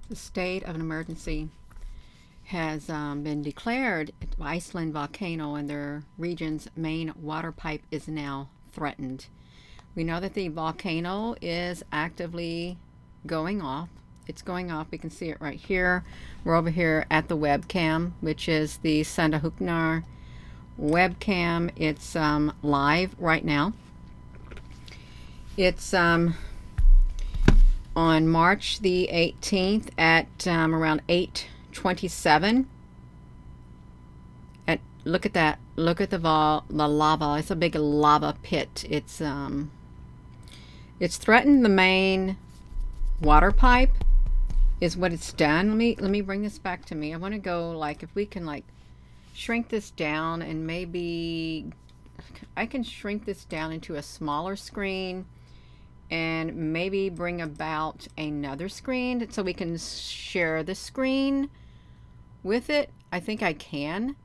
The state of an emergency has been declared at Iceland volcano, and their region's main water pipe is now threatened. We know that the volcano is actively going off. It's going off. We can see it right here. We're over here at the webcam, which is the Sundahuknar webcam. It's live right now. It's on March the 18th at around 8:27. Look at that. Look at the lava. It's a big lava pit. It's threatened the main water pipe is what it's done. Let me bring this back to me. I want to go, like, if we can, like, shrink this down, and maybe I can shrink this down into a smaller screen and maybe bring about another screen so we can share the screen with it. I think I can.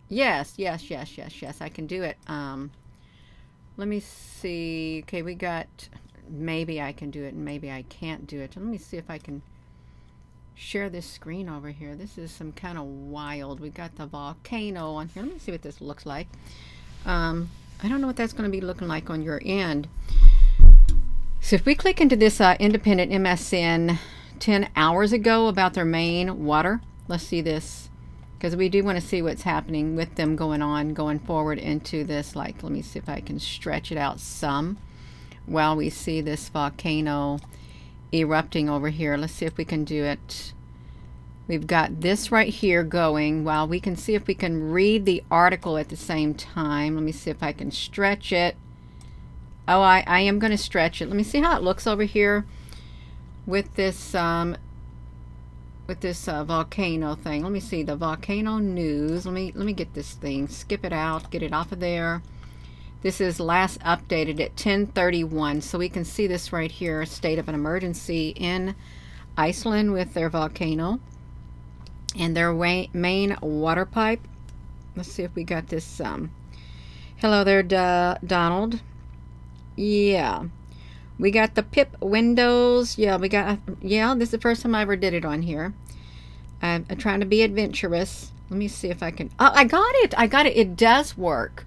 Yes, I can do it. Let me see. Okay, we got, maybe I can do it and maybe I can't do it. Let me see if I can share this screen over here. This is some kind of wild. We got the volcano on here. Let me see what this looks like. I don't know what that's going to be looking like on your end. So if we click into this independent MSN 10 hours ago about their main water, let's see this, because we do want to see what's happening with them going forward into this. Like, let me see if I can stretch it out some while we see this volcano erupting over here. Let's see if we can do it. We've got this right here going while we can see if we can read the article at the same time. Let me see if I can stretch it. Oh, I am going to stretch it. Let me see how it looks over here with this volcano thing. Let me see the volcano news. Let me get this thing. Skip it out. Get it off of there. This is last updated at 10:31, so we can see this right here. State of an emergency in Iceland with their volcano and their main water pipe. Let's see if we got this. Hello there, Donald. Yeah, we got the pip windows. Yeah, we got, yeah, this is the first time I ever did it on here. I'm trying to be adventurous. Let me see if I can. Oh, I got it. It does work.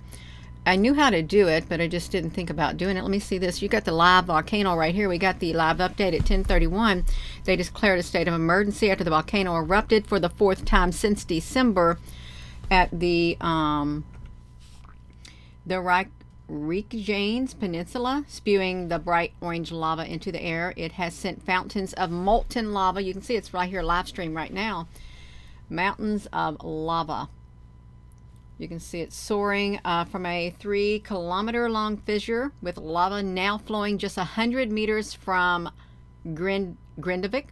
I knew how to do it, but I just didn't think about doing it. Let me see this. You got the live volcano right here. We got the live update at 10:31. They declared a state of emergency after the volcano erupted for the 4th time since December at the Volcano-Regions Peninsula, spewing the bright orange lava into the air. It has sent fountains of molten lava. You can see it's right here live stream right now. Mountains of lava. You can see it soaring from a 3-kilometer long fissure, with lava now flowing just 100 meters from Grindavik,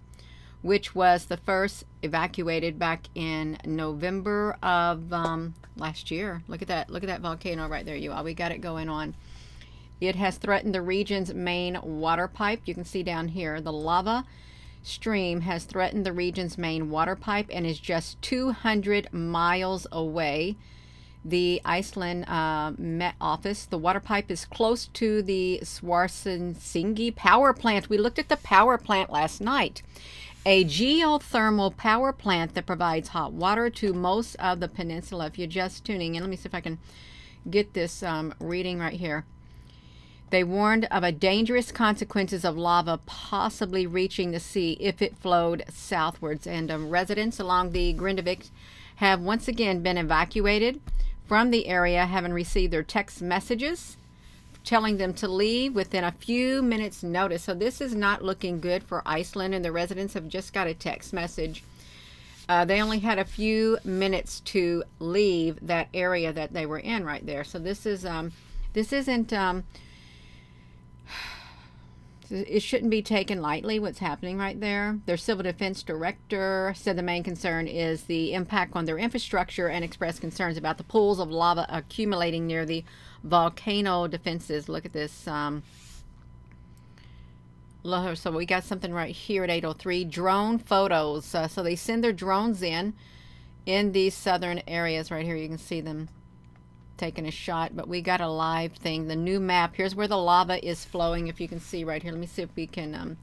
which was the first evacuated back in November of last year. Look at that volcano right there, you all. We got it going on. It has threatened the region's main water pipe. You can see down here the lava stream has threatened the region's main water pipe and is just 200 miles away. The Iceland Met Office. The water pipe is close to the Svartsengi power plant. We looked at the power plant last night. A geothermal power plant that provides hot water to most of the peninsula. If you're just tuning in, let me see if I can get this reading right here. They warned of a dangerous consequences of lava possibly reaching the sea if it flowed southwards. And residents along the Grindavik have once again been evacuated from the area, having received their text messages telling them to leave within a few minutes notice. So this is not looking good for Iceland, and the residents have just got a text message. They only had a few minutes to leave that area that they were in right there. So this is this isn't it shouldn't be taken lightly, what's happening right there. Their civil defense director said the main concern is the impact on their infrastructure and expressed concerns about the pools of lava accumulating near the volcano defenses. Look at this. So we got something right here at 8:03. Drone photos. So they send their drones in these southern areas right here. You can see them taking a shot, but we got a live thing. The new map. Here's where the lava is flowing. If you can see right here. Let me see if we can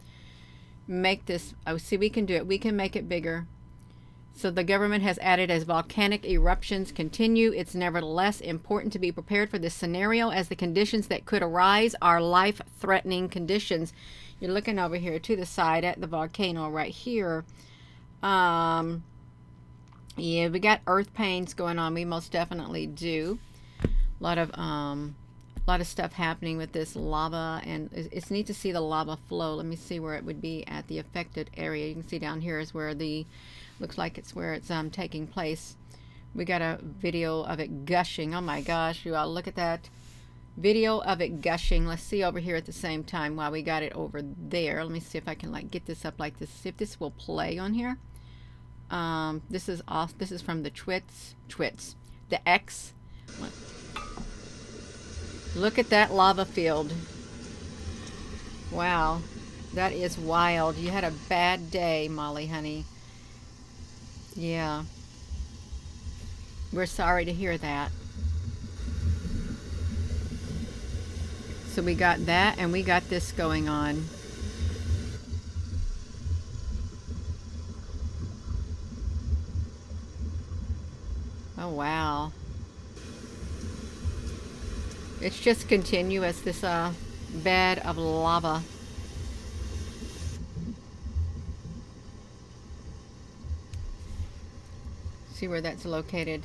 make this, oh, see, we can do it. We can make it bigger. So the government has added, as volcanic eruptions continue, it's nevertheless important to be prepared for this scenario, as the conditions that could arise are life-threatening conditions. You're looking over here to the side at the volcano right here. Yeah, we got earth pains going on. We most definitely do. A lot of stuff happening with this lava, and it's neat to see the lava flow. Let me see where it would be at the affected area. You can see down here is where the, looks like it's where it's taking place. We got a video of it gushing. Oh my gosh, you all look at that video of it gushing. Let's see over here at the same time while we got it over there. Let me see if I can like get this up like this, see if this will play on here. This is off. This is from the the X. Look at that lava field. Wow, that is wild. You had a bad day, Molly, honey. Yeah. We're sorry to hear that. So we got that, and we got this going on. Oh, wow. It's just continuous, this bed of lava. See where that's located.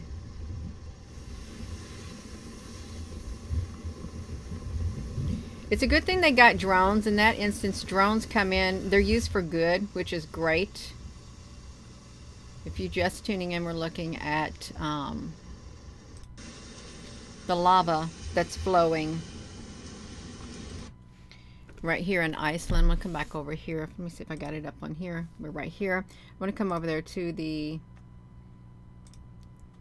It's a good thing they got drones. In that instance, drones come in, they're used for good, which is great. If you're just tuning in, we're looking at the lava that's flowing right here in Iceland. I'm gonna come back over here. Let me see if I got it up on here. We're right here. I'm gonna come over there to the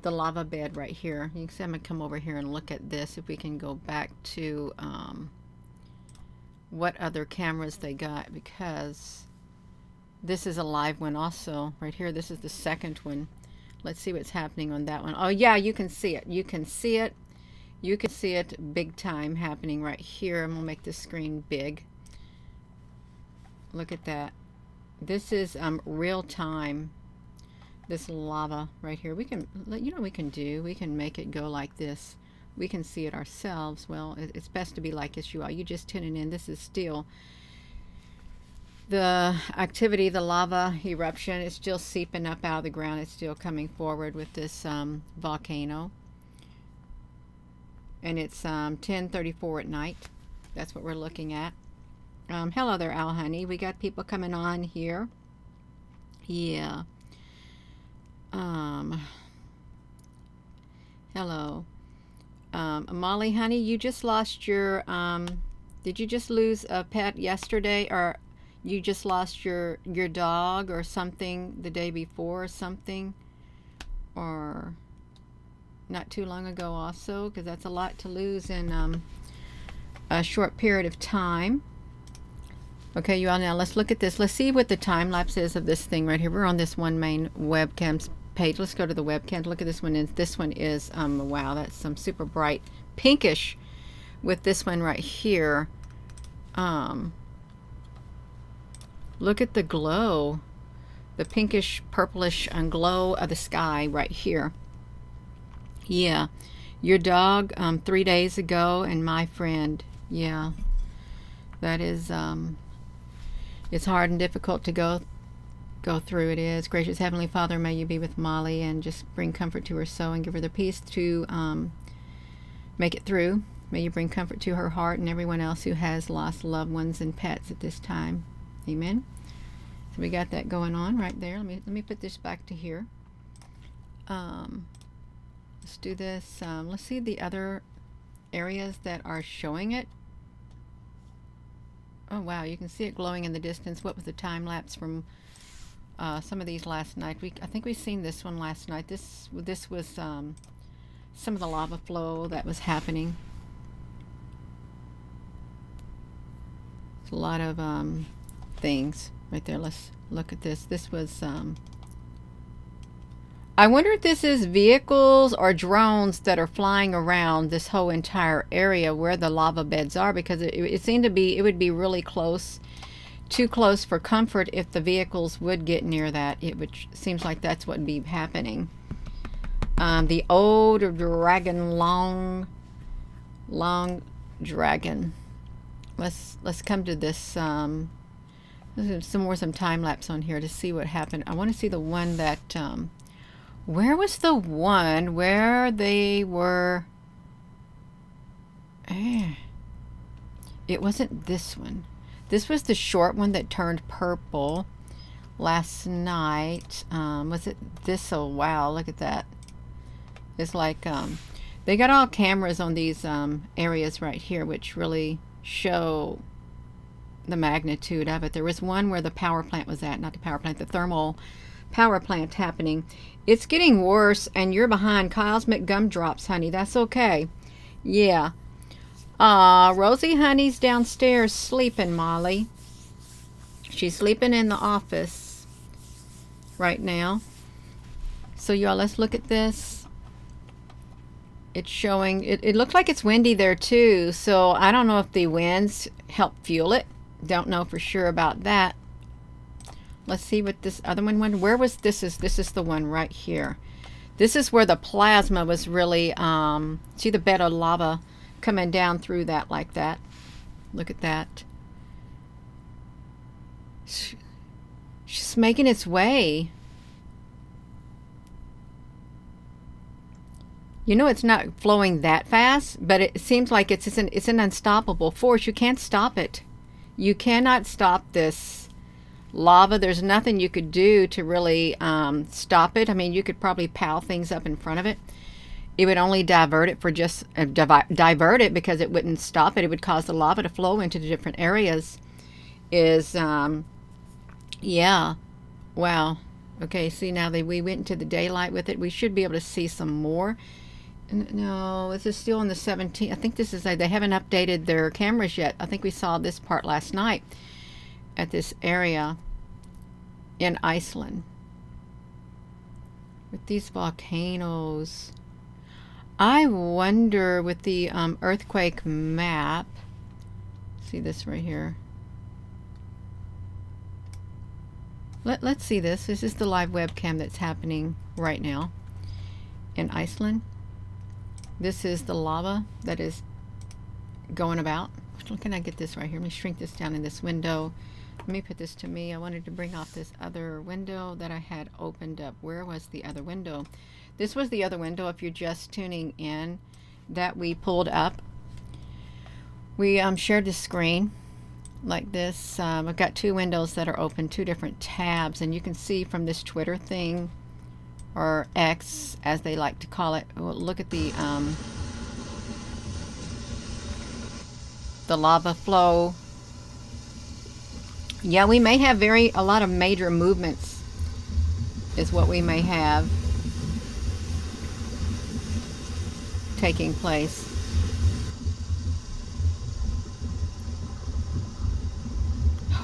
lava bed right here. You can see I'm gonna come over here and look at this. If we can go back to what other cameras they got, because this is a live one also right here. This is the second one. Let's see what's happening on that one. Oh yeah, you can see it. You can see it. You can see it big time happening right here. I'm gonna make this screen big. Look at that. This is real time. This lava right here. We can, you know what we can do? We can make it go like this. We can see it ourselves. Well, it's best to be like this, you all. You just tuning in. This is still the activity, the lava eruption. It's still seeping up out of the ground. It's still coming forward with this volcano. And it's 10:34 at night. That's what we're looking at. Hello there, Al Honey. We got people coming on here. Yeah. Hello. Molly, honey, you just lost your, did you just lose a pet yesterday, or you just lost your dog or something the day before or something, or not too long ago also? Because that's a lot to lose in a short period of time. Okay, you all, now let's look at this. Let's see what the time lapse is of this thing right here. We're on this one main webcams page. Let's go to the webcam. Look at this one. And this one is wow, that's some super bright pinkish with this one right here. Look at the glow, the pinkish purplish glow of the sky right here. Yeah, your dog 3 days ago, and my friend. Yeah, that is it's hard and difficult to go through. It is. Gracious Heavenly Father, may you be with Molly and just bring comfort to her soul and give her the peace to make it through. May you bring comfort to her heart and everyone else who has lost loved ones and pets at this time. Amen. So we got that going on right there. Let me put this back to here. Let's do this. Let's see the other areas that are showing it. Oh wow, you can see it glowing in the distance. What was the time lapse from some of these last night? I think we've seen this one last night. This was some of the lava flow that was happening. It's a lot of things right there. Let's look at this. This was I wonder if this is vehicles or drones that are flying around this whole entire area where the lava beds are, because it seemed to be, it would be really close too close for comfort if the vehicles would get near that. It would seems like that's what would be happening. The old dragon, long dragon. Let's come to this. There's some time lapse on here to see what happened. I want to see the one that. Where was the one where they were? It wasn't this one. This was the short one that turned purple last night. Was it this? Oh wow, look at that. It's like they got all cameras on these areas right here, which really show the magnitude of it. There was one where the power plant was at, not the power plant, the thermal power plant happening. It's getting worse, and you're behind. Cosmic gumdrops, honey. That's okay. Yeah. Rosie honey's downstairs sleeping, Molly. She's sleeping in the office right now. So y'all, let's look at this. It's showing, it looks like it's windy there too. So I don't know if the winds help fuel it. Don't know for sure about that. Let's see what this other one went. Where was this? This is the one right here. This is where the plasma was really, see the bed of lava coming down through that like that. Look at that. She's making its way. You know, it's not flowing that fast, but it seems like it's an unstoppable force. You can't stop it. You cannot stop this lava. There's nothing you could do to really stop it. I mean, you could probably pile things up in front of it. It would only divert it for just divert it, because it wouldn't stop it. It would cause the lava to flow into the different areas. Yeah. Wow. Okay, see, now that we went into the daylight with it, we should be able to see some more. No, this is still in the 17th. I think this is, they haven't updated their cameras yet. I think we saw this part last night at this area in Iceland with these volcanoes. I wonder with the earthquake map, see this right here. Let's see this. This is the live webcam that's happening right now in Iceland. This is the lava that is going about. Can I get this right here? Let me shrink this down in this window. Let me put this to me. I wanted to bring off this other window that I had opened up. Where was the other window? This was the other window, if you're just tuning in, that we pulled up. We shared the screen like this. I've got two windows that are open, two different tabs, and you can see from this Twitter thing, or X as they like to call it. Well, look at the lava flow. Yeah, we may have a lot of major movements is what we may have taking place.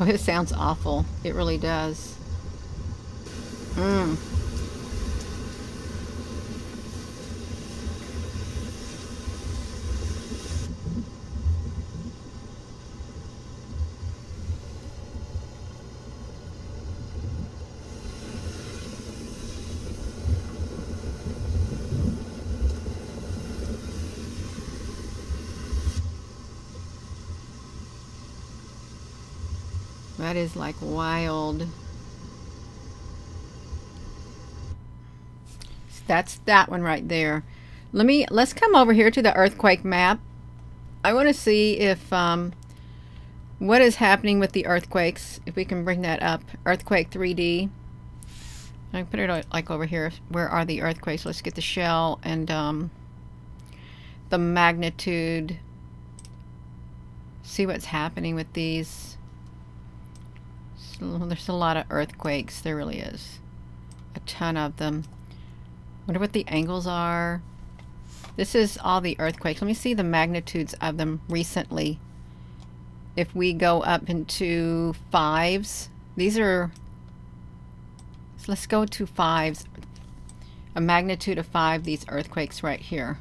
Oh, it sounds awful. It really does. That is like wild. That's that one right there. Let's come over here to the earthquake map. I want to see if what is happening with the earthquakes. If we can bring that up, earthquake 3D. I can put it like over here. Where are the earthquakes? Let's get the shell and the magnitude. See what's happening with these. There's a lot of earthquakes. There really is. A ton of them. Wonder what the angles are. This is all the earthquakes. Let me see the magnitudes of them recently. If we go up into fives, these are, so let's go to fives. A magnitude of 5, these earthquakes right here.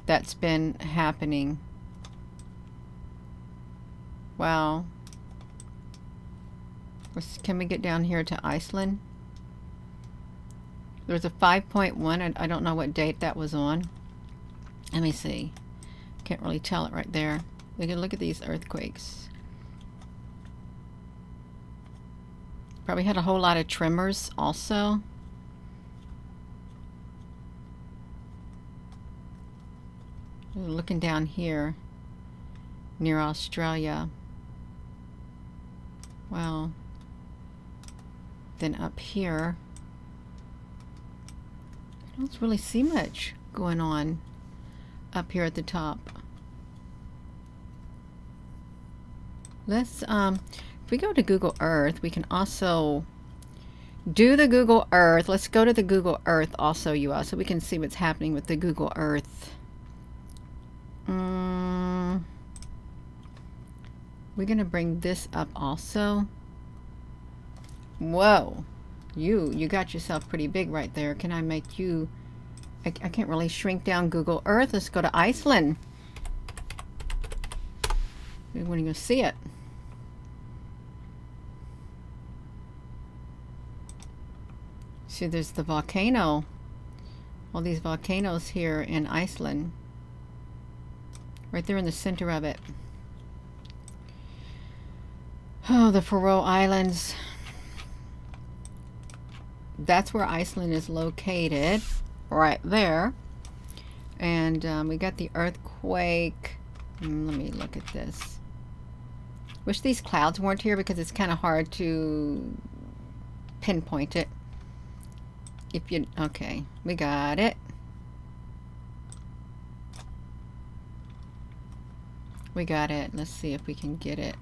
That's been happening. Wow. Can we get down here to Iceland? There's a 5.1, and I don't know what date that was on. Let me see. Can't really tell it right there. We can look at these earthquakes. Probably had a whole lot of tremors also. Looking down here near Australia. Well, then up here, I don't really see much going on up here at the top. Let's, if we go to Google Earth, we can also do the Google Earth. Let's go to the Google Earth also, you all, so we can see what's happening with the Google Earth. We're going to bring this up also. Whoa. You got yourself pretty big right there. Can I make you... I can't really shrink down Google Earth. Let's go to Iceland. We want to go see it. See, there's the volcano. All these volcanoes here in Iceland. Right there in the center of it. Oh, the Faroe Islands. That's where Iceland is located. Right there. And we got the earthquake. Let me look at this. Wish these clouds weren't here because it's kind of hard to pinpoint it. If you... Okay, we got it. We got it. Let's see if we can get it.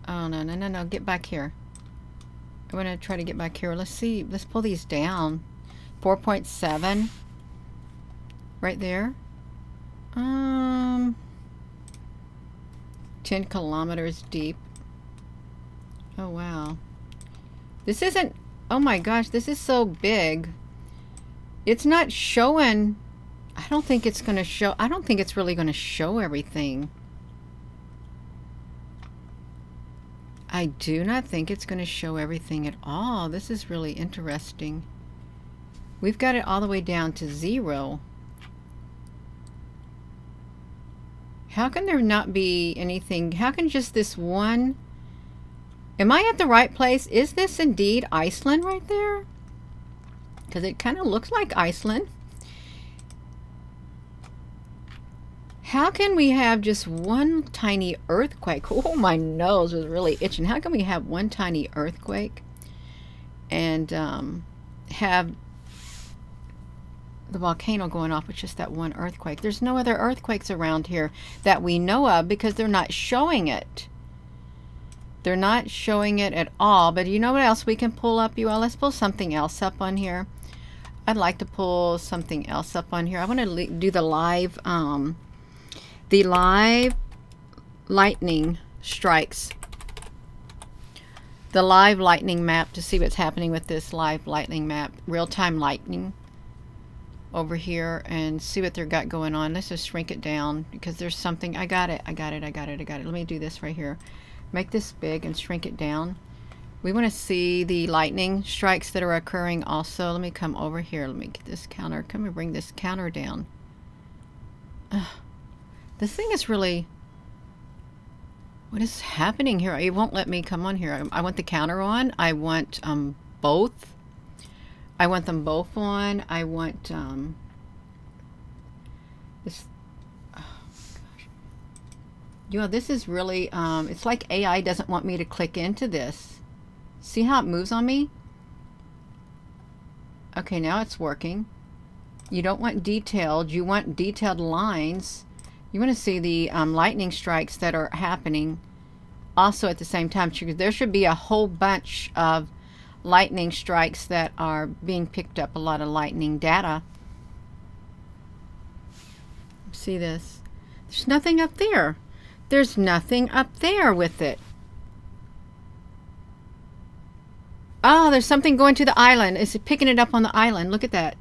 Oh, no, no, no, no. Get back here. I'm going to try to get back here. Let's see. Let's pull these down. 4.7. Right there. 10 kilometers deep. Oh, wow. This isn't... Oh, my gosh. This is so big. It's not showing... I don't think it's going to show... I don't think it's really going to show everything. I do not think it's going to show everything at all. This is really interesting. We've got it all the way down to 0. How can there not be anything? How can just this one... Am I at the right place? Is this indeed Iceland right there? Because it kind of looks like Iceland. How can we have just one tiny earthquake? Oh, my nose is really itching. How can we have one tiny earthquake and have the volcano going off with just that one earthquake? There's no other earthquakes around here that we know of because they're not showing it. They're not showing it at all. But you know what else we can pull up, you all? Let's pull something else up on here. I'd like to pull something else up on here. I want to do the live... the live lightning strikes. The live lightning map to see what's happening with this live lightning map. Real-time lightning over here and see what they've got going on. Let's just shrink it down because there's something. I got it. Let me do this right here. Make this big and shrink it down. We want to see the lightning strikes that are occurring also. Let me come over here. Let me get this counter. Come and bring this counter down. This thing is really... What is happening here? It won't let me come on here. I want the counter on. I want both. I want them both on. I want this... Oh, gosh. You know, this is really... it's like AI doesn't want me to click into this. See how it moves on me? Okay, now it's working. You don't want detailed. You want detailed lines. You want to see the lightning strikes that are happening also at the same time. There should be a whole bunch of lightning strikes that are being picked up, a lot of lightning data. See this? There's nothing up there. There's nothing up there with it. Oh, there's something going to the island. It's picking it up on the island. Look at that.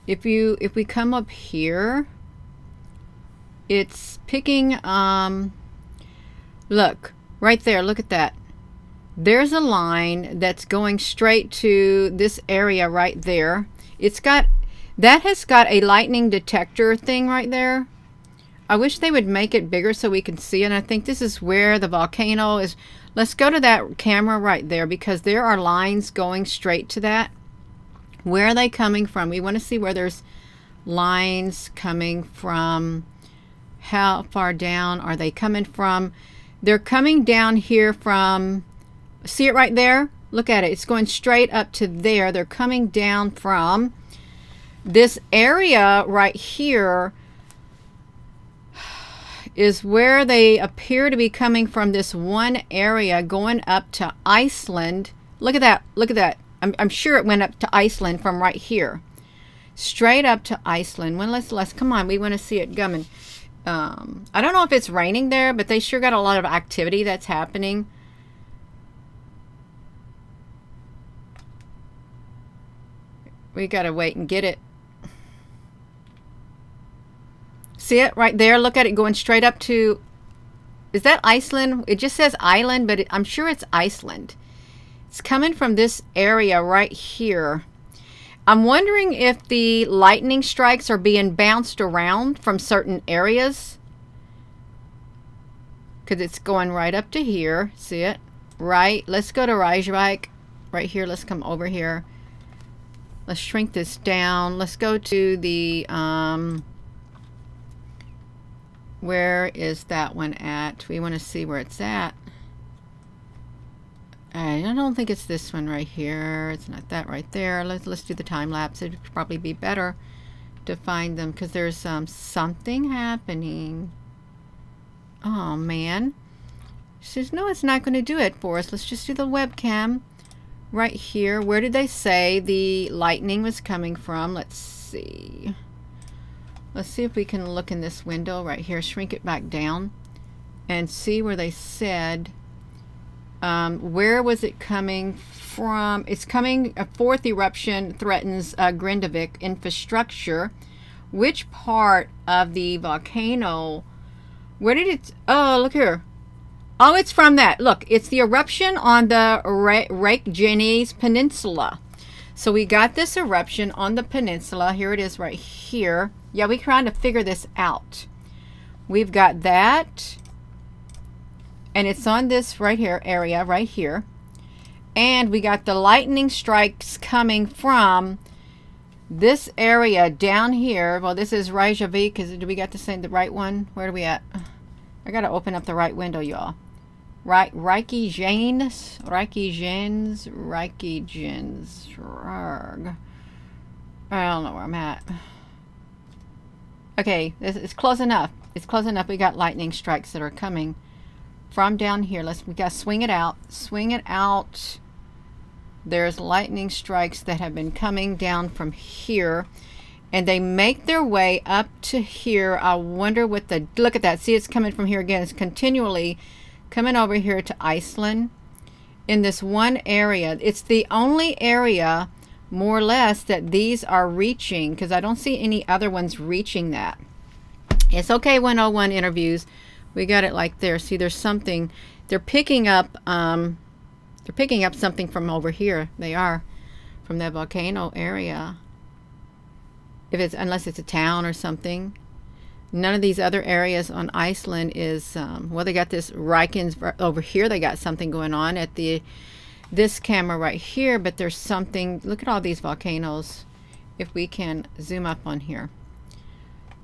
If we come up here... It's picking, look, right there, look at that. There's a line that's going straight to this area right there. That has got a lightning detector thing right there. I wish they would make it bigger so we can see it. And I think this is where the volcano is. Let's go to that camera right there, because there are lines going straight to that. Where are they coming from? We want to see where there's lines coming from. How far down are they coming from? They're coming down here from, see it right there? Look at it. It's going straight up to there. They're coming down from this area right here is where they appear to be coming from, this one area going up to Iceland. Look at that. Look at that. I'm sure it went up to Iceland from right here. Straight up to Iceland. Well, let's come on. We want to see it coming. I don't know if it's raining there, but they sure got a lot of activity that's happening. We got to wait and get it. See it right there? Look at it going straight up to, is that Iceland? It just says island, but I'm sure it's Iceland. It's coming from this area right here. I'm wondering if the lightning strikes are being bounced around from certain areas, because it's going right up to here. See it? Right. Let's go to Reykjavik. Right here. Let's come over here. Let's shrink this down. Let's go to the, where is that one at? We want to see where it's at. I don't think it's this one right here. It's not that right there. Let's do the time lapse. It'd probably be better to find them, because there's something happening. Oh man. She says, no, it's not going to do it for us. Let's just do the webcam right here. Where did they say the lightning was coming from? Let's see. Let's see if we can look in this window right here, shrink it back down, and see where they said, where was it coming from? It's coming, a fourth eruption threatens Grindavik infrastructure. Which part of the volcano, where did it, oh, look here. Oh, it's from that. Look, it's the eruption on the Reykjanes Peninsula. So we got this eruption on the peninsula. Here it is right here. Yeah, we're trying to figure this out. We've got that. And it's on this right here area, right here. And we got the lightning strikes coming from this area down here. Well, this is Reykjavik. Do we got the right one? Where are we at? I got to open up the right window, y'all. Right, Reykjanes. I don't know where I'm at. Okay, it's close enough. It's close enough. We got lightning strikes that are coming from down here. We got to swing it out. Swing it out. There's lightning strikes that have been coming down from here, and they make their way up to here. I wonder what the, look at that. See, it's coming from here again. It's continually coming over here to Iceland in this one area. It's the only area, more or less, that these are reaching, because I don't see any other ones reaching that. It's okay, 101 interviews. We got it like there. See, there's something. They're picking up something from over here. They are from that volcano area. If it's, unless it's a town or something. None of these other areas on Iceland is, well, they got this Reykjanes over here. They got something going on at this camera right here, but there's something. Look at all these volcanoes. If we can zoom up on here.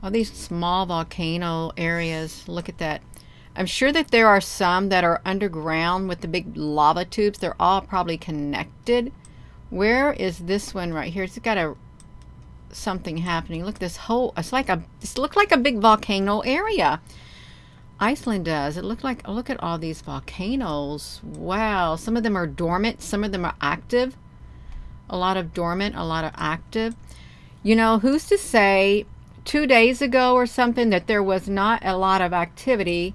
All these small volcano areas. Look at that. I'm sure that there are some that are underground with the big lava tubes. They're all probably connected. Where is this one right here? It's got something happening. Look, this whole, this looks like a big volcano area. Iceland does. It looked like, look at all these volcanoes. Wow. Some of them are dormant. Some of them are active. A lot of dormant, a lot of active. You know, who's to say 2 days ago or something that there was not a lot of activity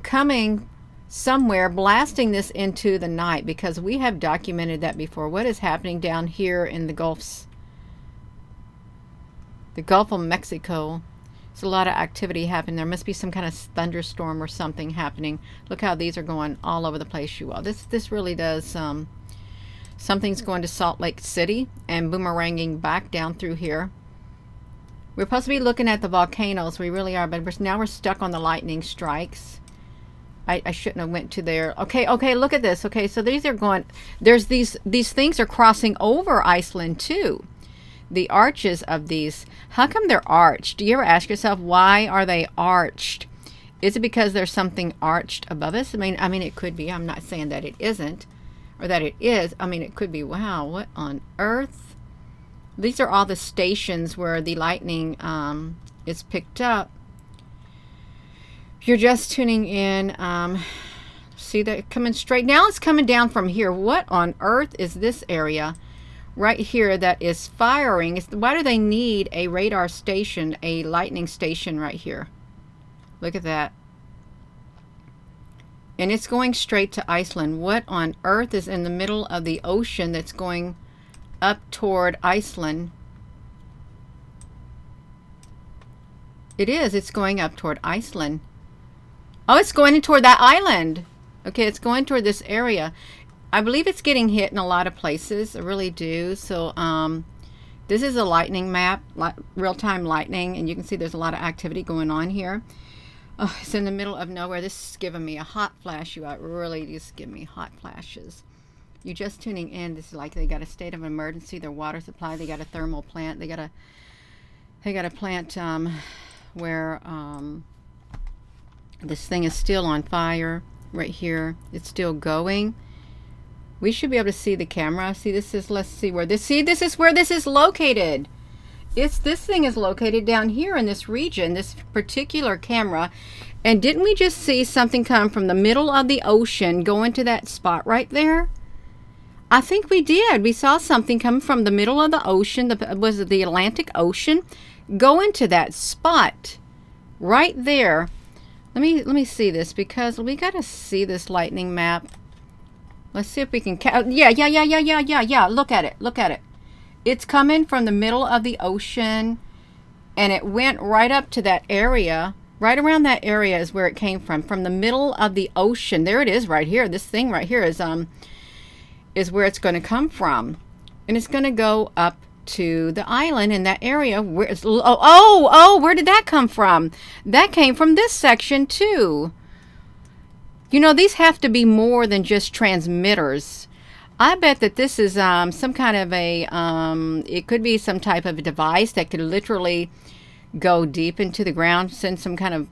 coming somewhere, blasting this into the night, because we have documented that before. What is happening down here in the Gulf of Mexico? There's a lot of activity happening. There must be some kind of thunderstorm or something happening. Look how these are going all over the place, you all. This really does. Something's going to Salt Lake City and boomeranging back down through here. We're supposed to be looking at the volcanoes. We really are, but now we're stuck on the lightning strikes. I shouldn't have went to there. Okay, look at this. Okay, so these are going, there's these things are crossing over Iceland too. The arches of these. How come they're arched? Do you ever ask yourself, why are they arched? Is it because there's something arched above us? I mean, it could be. I'm not saying that it isn't or that it is. I mean, it could be. Wow, what on earth? These are all the stations where the lightning is picked up. If you're just tuning in, see that coming straight. Now it's coming down from here. What on earth is this area right here that is firing? Why do they need a radar station, a lightning station right here? Look at that. And it's going straight to Iceland. What on earth is in the middle of the ocean that's going up toward Iceland? It is. It's going up toward Iceland. Oh, it's going toward that island. Okay, it's going toward this area. I believe it's getting hit in a lot of places. I really do. So this is a lightning map, real-time lightning, and you can see there's a lot of activity going on here. Oh, it's in the middle of nowhere. This is giving me a hot flash. You really just give me hot flashes. You're just tuning in. This is like they got a state of emergency. Their water supply. They got a thermal plant. They got a plant where this thing is still on fire right here. It's still going. We should be able to see the camera. See, this is, let's see where this, see, this is where this is located. This thing is located down here in this region, this particular camera. And didn't we just see something come from the middle of the ocean go into that spot right there? I think we did. We saw something come from the middle of the ocean, was it the Atlantic Ocean, go into that spot right there. Let me see this, because we got to see this lightning map. Let's see if we can yeah. Look at it. It's coming from the middle of the ocean, and it went right up to that area. Right around that area is where it came from the middle of the ocean. There it is right here. This thing right here is where it's going to come from. And it's going to go up to the island in that area. Where it's, where did that come from? That came from this section too. You know, these have to be more than just transmitters. I bet that this is some kind of a, it could be some type of a device that could literally go deep into the ground, send some kind of,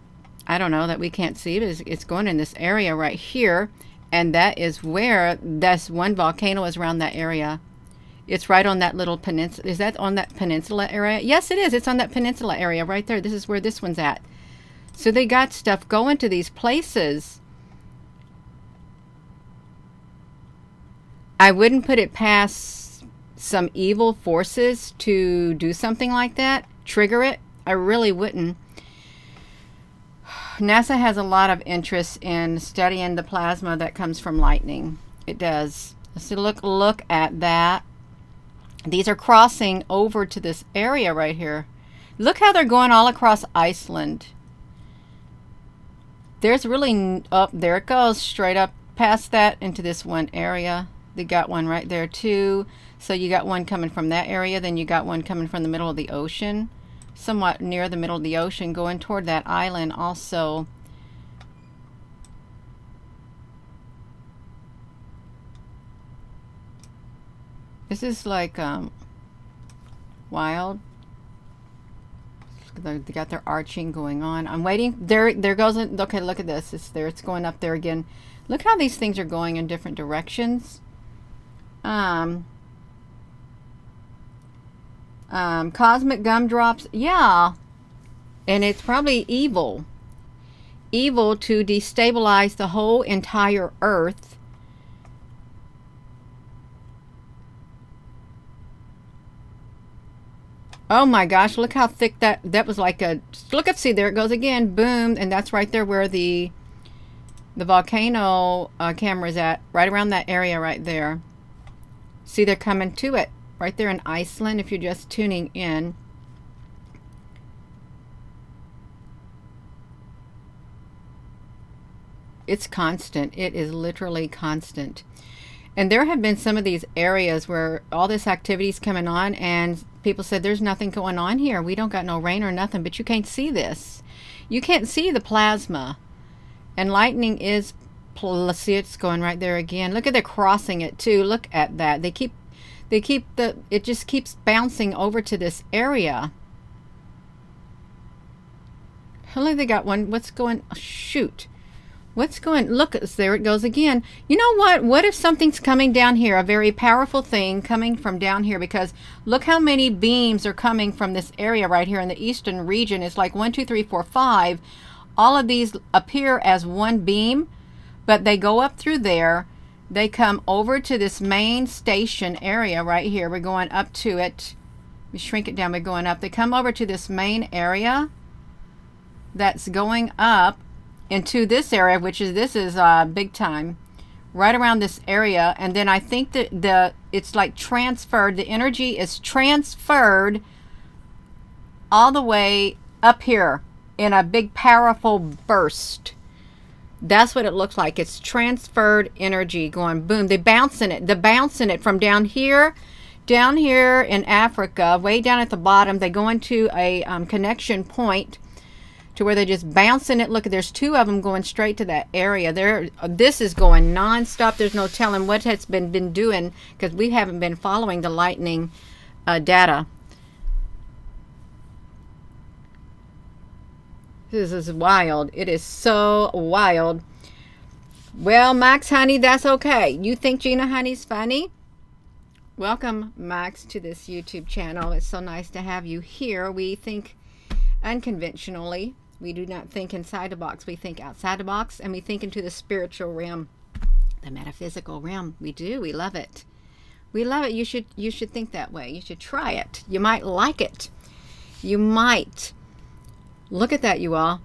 I don't know, that we can't see, but it's going in this area right here. And that is where, that's one volcano is around that area. It's right on that little peninsula. Is that on that peninsula area? Yes, it is. It's on that peninsula area right there. This is where this one's at. So they got stuff going to these places. I wouldn't put it past some evil forces to do something like that, trigger it. I really wouldn't. NASA has a lot of interest in studying the plasma that comes from lightning. It does. So look at that. These are crossing over to this area right here. Look how they're going all across Iceland. There's really, oh, there it goes, straight up past that into this one area. They got one right there too. So you got one coming from that area, then you got one coming from the middle of the ocean, somewhat near the middle of the ocean, going toward that island also. This is like wild. They got their arching going on. I'm waiting. There goes it. Okay, look at this. It's there. It's going up there again. Look how these things are going in different directions. Cosmic gumdrops. Yeah. And it's probably evil. Evil to destabilize the whole entire earth. Oh my gosh, look how thick that was, like a, look at, see, there it goes again, boom, and that's right there where the volcano camera is at, right around that area right there. See, they're coming to it, right there in Iceland, if you're just tuning in. it's constant. It is literally constant. And there have been some of these areas where all this activity is coming on and people said there's nothing going on here. We don't got no rain or nothing, but you can't see this. You can't see the plasma. And lightning is, let's see, it's going right there again. Look at they're crossing it too. Look at that. It just keeps bouncing over to this area. Look, they got one. What's going, oh, shoot. What's going, look, there it goes again. You know what? What if something's coming down here, a very powerful thing coming from down here? Because look how many beams are coming from this area right here in the eastern region. It's like 1, 2, 3, 4, 5. All of these appear as one beam, but they go up through there. They come over to this main station area right here. We're going up to it. We shrink it down. We're going up. They come over to this main area that's going up into this area, which is, this is big time, right around this area. And then I think that it's like transferred, the energy is transferred all the way up here in a big powerful burst. That's what it looks like. It's transferred energy going boom. They're bouncing it from down here in Africa, way down at the bottom. They go into a connection point to where they're just bouncing it. Look, there's 2 of them going straight to that area. This is going non-stop. There's no telling what it's been doing, because we haven't been following the lightning data. This is wild. It is so wild. Well, Max Honey, that's okay. You think Gina Honey's funny? Welcome, Max, to this YouTube channel. It's so nice to have you here. We think unconventionally. We do not think inside the box. We think outside the box, and we think into the spiritual realm, the metaphysical realm. We do. We love it. We love it. You should think that way. You should try it. You might like it. You might. Look at that, you all.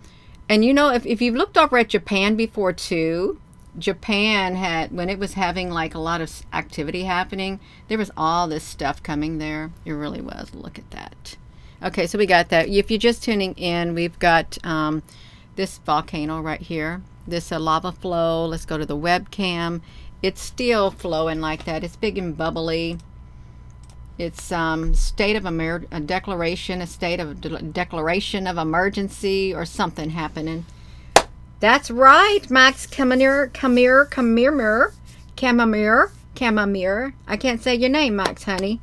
And you know, if you've looked over at Japan before too, Japan had, when it was having like a lot of activity happening, there was all this stuff coming there. It really was. Look at that. Okay, so we got that. If you're just tuning in, we've got this volcano right here. This lava flow. Let's go to the webcam. It's still flowing like that. It's big and bubbly. It's state of a declaration of emergency or something happening. That's right, Max Camamere. I can't say your name, Max, honey.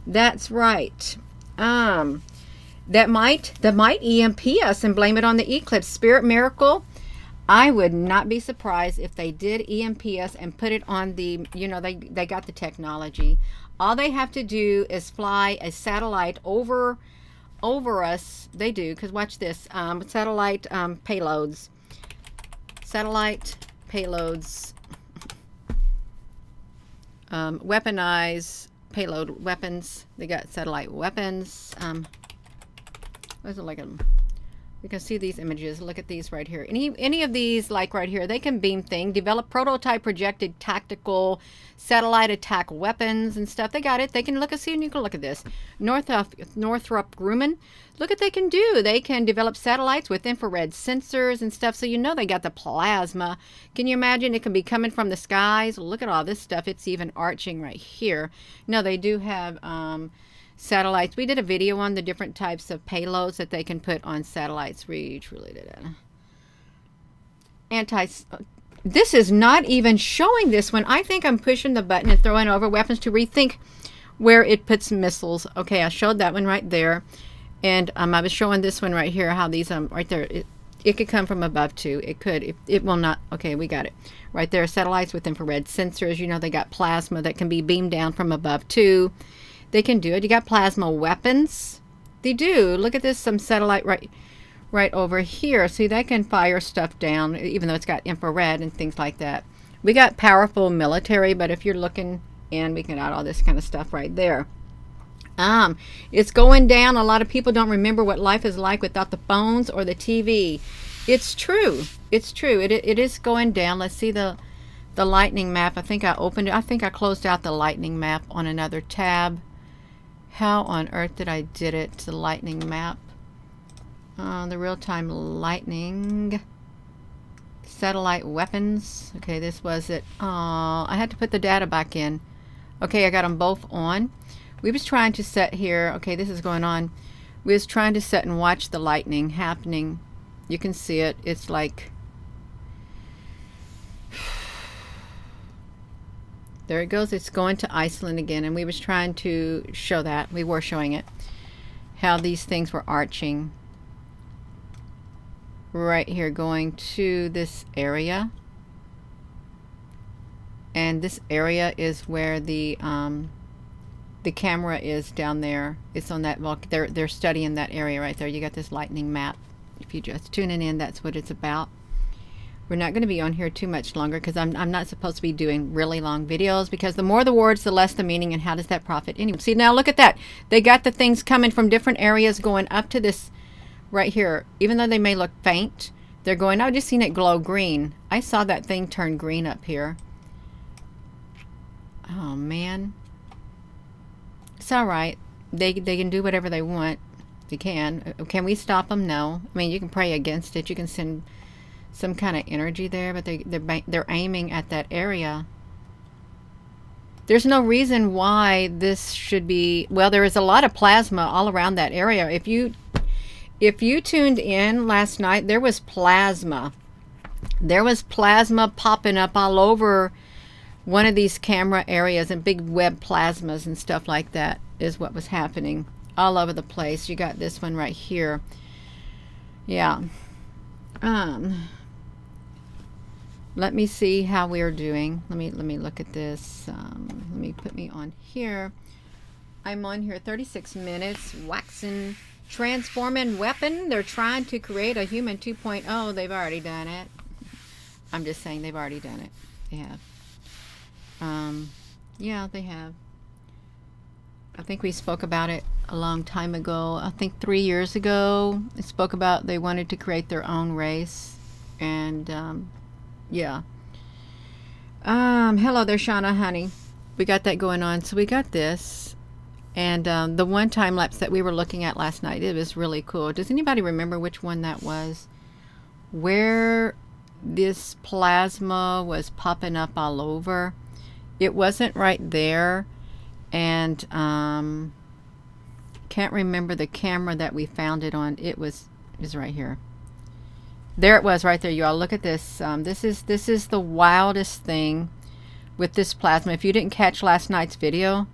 That's right. That might EMP us and blame it on the eclipse. Spirit miracle. I would not be surprised if they did EMP us and put it on the, you know, they got the technology. All they have to do is fly a satellite over us. They do, because watch this. Satellite payloads. Weaponize payload weapons. They got satellite weapons. What's it like? You can see these images. Look at these right here. Any of these, like right here, they can beam thing, develop prototype projected tactical satellite attack weapons and stuff. They got it. They can look and see, and you can look at this. Northrop Grumman. Look what they can do. They can develop satellites with infrared sensors and stuff. So you know they got the plasma. Can you imagine? It can be coming from the skies. Look at all this stuff. It's even arching right here. No, they do have satellites. We did a video on the different types of payloads that they can put on satellites. We truly did it. This is not even showing this one. I think I'm pushing the button and throwing over weapons to rethink where it puts missiles. Okay, I showed that one right there. And I was showing this one right here, how these, right there, it could come from above too. It could. It will not. Okay, we got it. Right there, satellites with infrared sensors. You know, they got plasma that can be beamed down from above too. They can do it. You got plasma weapons. They do. Look at this, some satellite right over here. See, they can fire stuff down, even though it's got infrared and things like that. We got powerful military, but if you're looking in, we can add all this kind of stuff right there. It's going down. A lot of people don't remember what life is like without the phones or the TV. It's true. It's true. It is going down. Let's see the lightning map. I think I opened it. I think I closed out the lightning map on another tab. How on earth did I did it? The lightning map. The real-time lightning. Satellite weapons. Okay, this was it. I had to put the data back in. Okay, I got them both on. We was trying to set here. Okay, this is going on. We was trying to set and watch the lightning happening. You can see it. It's like... There it goes. It's going to Iceland again. And we was trying to show that. We were showing it. How these things were arching. Right here, going to this area. And this area is where the camera is down there. It's on that they're studying that area right there. You got this lightning map. If you just tuning in, that's what it's about. We're not going to be on here too much longer because I'm not supposed to be doing really long videos, because the more the words, the less the meaning, and how does that profit anyway? See, now look at that. They got the things coming from different areas going up to this right here. Even though they may look faint, they're going, I've just seen it glow green. I saw that thing turn green up here. Oh, man. It's all right. They can do whatever they want. They can. Can we stop them? No. I mean, you can pray against it. You can send some kind of energy there, but they're aiming at that area. There's no reason why this should be... Well, there is a lot of plasma all around that area. If you tuned in last night, there was plasma. There was plasma popping up all over one of these camera areas, and big web plasmas and stuff like that is what was happening all over the place. You got this one right here. Yeah. Let me see how we're doing. Let me look at this. Let me put me on here. I'm on here 36 minutes. Waxing, transforming weapon. They're trying to create a human 2.0. They've already done it. I'm just saying they've already done it. They have. Yeah, they have. I think we spoke about it a long time ago. I think 3 years ago, I spoke about they wanted to create their own race. And, yeah. Hello there, Shauna, honey. We got that going on. So we got this. And the one time lapse that we were looking at last night, it was really cool. Does anybody remember which one that was? Where this plasma was popping up all over. It wasn't right there. And can't remember the camera that we found it on. It was right here. There it was right there, you all. Look at this. This is the wildest thing with this plasma. If you didn't catch last night's video,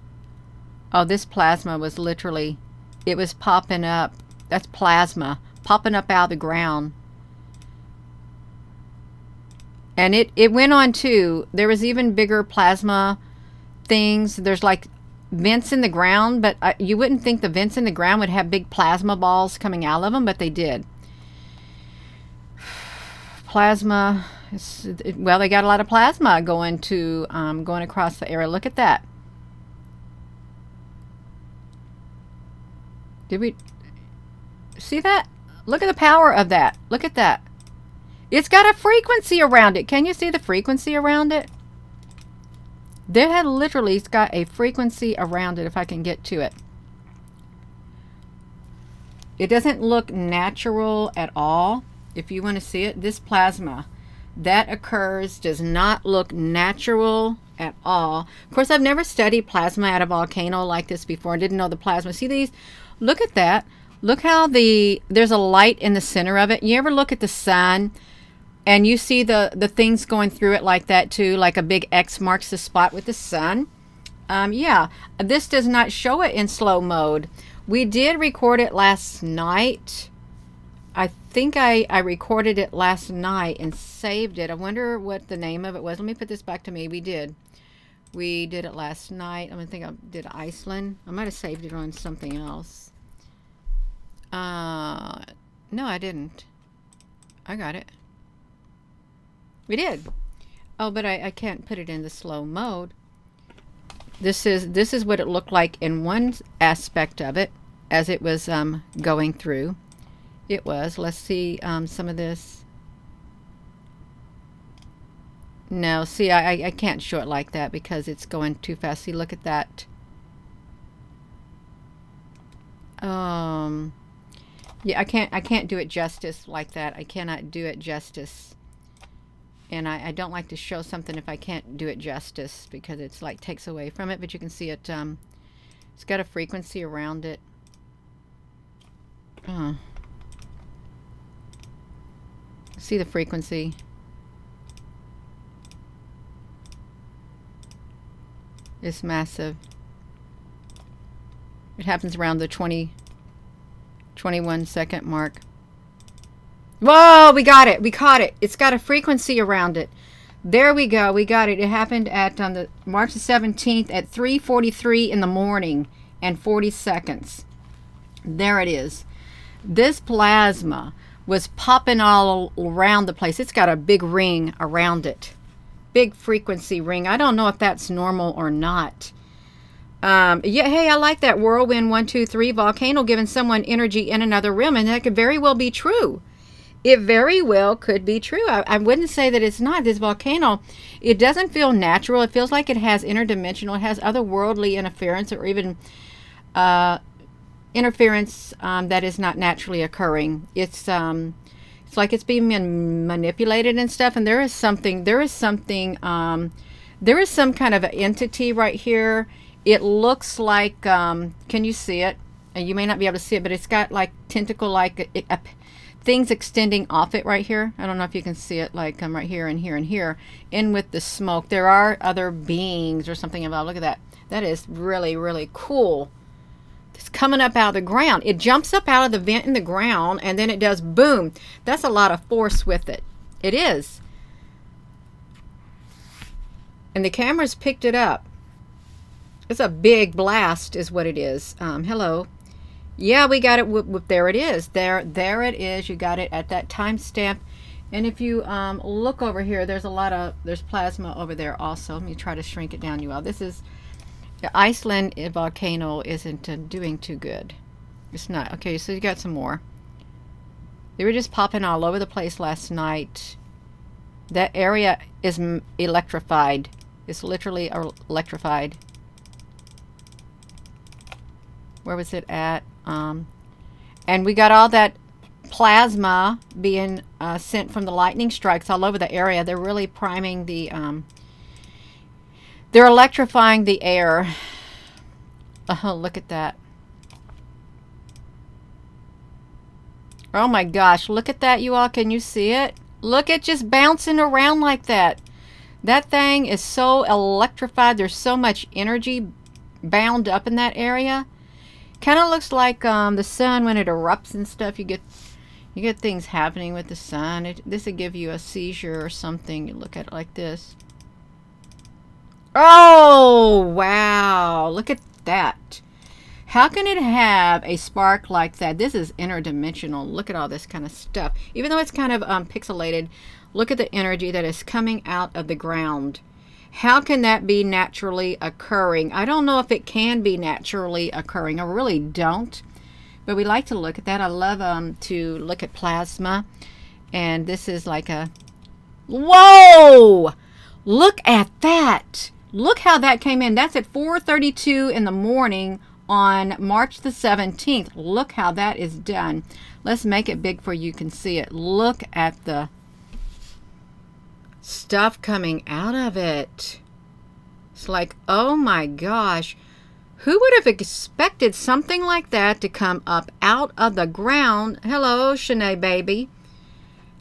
oh, this plasma was literally, it was popping up. That's plasma popping up out of the ground. And it went on too. There was even bigger plasma things. There's like vents in the ground, but you wouldn't think the vents in the ground would have big plasma balls coming out of them, but they did. Plasma, well, they got a lot of plasma going across the area. Look at that. Did we see that? Look at the power of that. Look at that. It's got a frequency around it. Can you see the frequency around it? That had literally, it's got a frequency around it, if I can get to it. It doesn't look natural at all. If you want to see it, this plasma that occurs does not look natural at all. Of course, I've never studied plasma at a volcano like this before. I didn't know the plasma. See these? Look at that. Look how there's a light in the center of it. You ever look at the sun and you see the things going through it like that too, like a big X marks the spot with the sun? Yeah, this does not show it in slow mode. We did record it last night. I think I recorded it last night and saved it. I wonder what the name of it was. Let me put this back to me. We did it last night. I think I did Iceland. I might have saved it on something else. No, I didn't. I got it. We did. Oh, but I can't put it in the slow mode. This is what it looked like in one aspect of it as it was going through. It was. Let's see some of this. No, see, I can't show it like that because it's going too fast. See, look at that. Yeah, I can't do it justice like that. I cannot do it justice. And I don't like to show something if I can't do it justice, because it's like takes away from it. But you can see it, it's got a frequency around it. See the frequency. It's massive. It happens around the 21 second mark. Whoa, we got it. We caught it. It's got a frequency around it. There we go. We got it. It happened at on the March the 17th at 3:43 in the morning and 40 seconds. There it is. This plasma was popping all around the place. It's got a big ring around it. Big frequency ring. I don't know if that's normal or not. Yeah, hey, I like that. Whirlwind 123 volcano giving someone energy in another room, and that could very well be true. It very well could be true. I wouldn't say that it's not. This volcano, it doesn't feel natural. It feels like it has interdimensional, it has otherworldly interference, or even interference that is not naturally occurring. It's like it's being manipulated and stuff. And there is some kind of an entity right here. It looks like, can you see it? And you may not be able to see it, but it's got like tentacle-like things extending off it right here. I don't know if you can see it, like right here and here and here. In with the smoke, there are other beings or something involved. Look at that. That is really, really cool. It's coming up out of the ground. It jumps up out of the vent in the ground, and then it does boom. That's a lot of force with it. It is. And the cameras picked it up. It's a big blast is what it is. Hello. Yeah, we got it. There it is. There it is. You got it at that timestamp. And if you look over here, there's plasma over there also. Let me try to shrink it down, you all. This is the Iceland volcano isn't doing too good. It's not. Okay, so you got some more. They were just popping all over the place last night. That area is electrified. It's literally electrified. Where was it at? And we got all that plasma being sent from the lightning strikes all over the area. They're really priming the they're electrifying the air. Oh, look at that. Oh my gosh, look at that, you all. Can you see it? Look at just bouncing around like that. That thing is so electrified. There's so much energy bound up in that area. Kind of looks like the sun when it erupts and stuff. You get things happening with the sun. This would give you a seizure or something. You look at it like this. Oh, wow. Look at that. How can it have a spark like that? This is interdimensional. Look at all this kind of stuff. Even though it's kind of pixelated, look at the energy that is coming out of the ground. How can that be naturally occurring? I don't know if it can be naturally occurring. I really don't. But we like to look at that. I love to look at plasma. And this is like a... Whoa! Look at that. Look how that came in. That's at 4:32 in the morning on March the 17th. Look how that is done. Let's make it big for you can see it. Look at the stuff coming out of it. It's like, oh my gosh, who would have expected something like that to come up out of the ground? Hello, Shanae baby,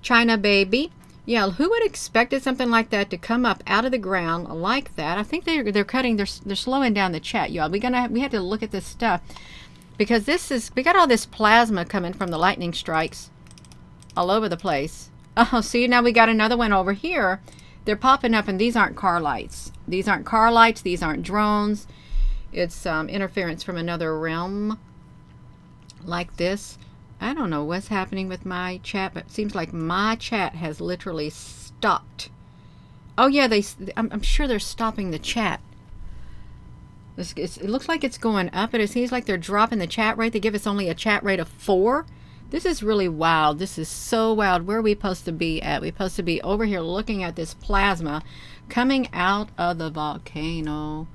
China baby. Yeah, who would have expected something like that to come up out of the ground like that? I think they're slowing down the chat, y'all. We have to look at this stuff, because we got all this plasma coming from the lightning strikes all over the place. Oh, see, now we got another one over here. They're popping up, and these aren't car lights. These aren't car lights. These aren't drones. It's interference from another realm like this. I don't know what's happening with my chat, but it seems like my chat has literally stopped. Oh, yeah, I'm sure they're stopping the chat. It looks like it's going up, but it seems like they're dropping the chat rate. They give us only a chat rate of 4. This is really wild. This is so wild. Where are we supposed to be at? We're supposed to be over here looking at this plasma coming out of the volcano